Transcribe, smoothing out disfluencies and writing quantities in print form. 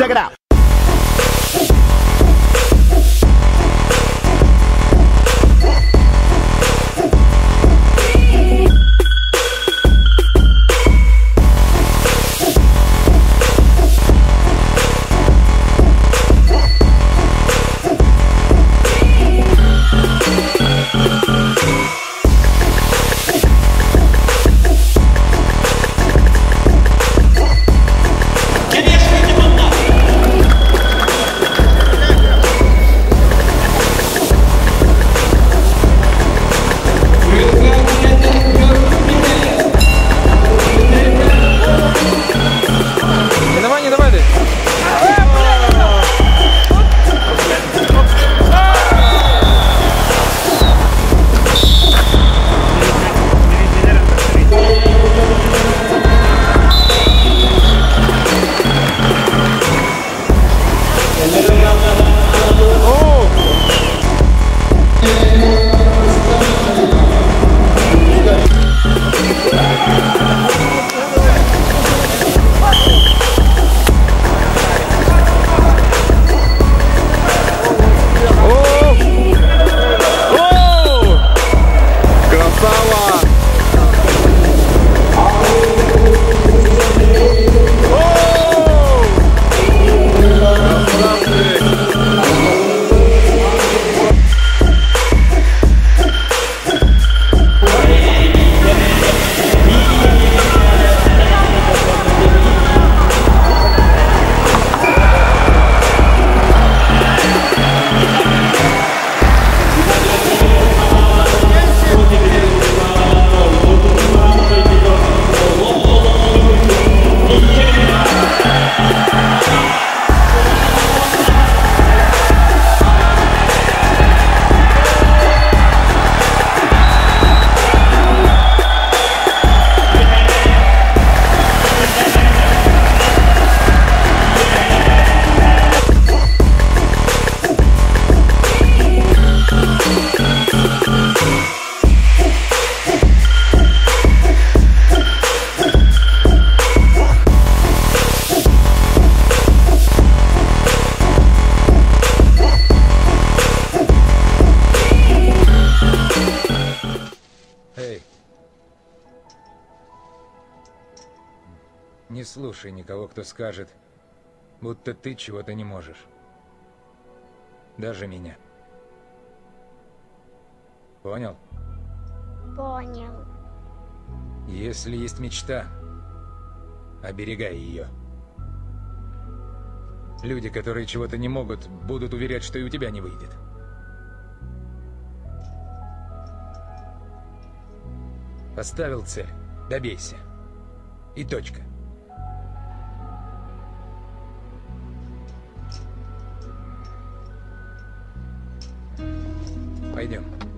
Check it out. Не слушай никого, кто скажет, будто ты чего-то не можешь. Даже меня. Понял? Понял. Если есть мечта, оберегай ее. Люди, которые чего-то не могут, будут уверять, что и у тебя не выйдет. Поставил цель, добейся. И точка. Пойдем.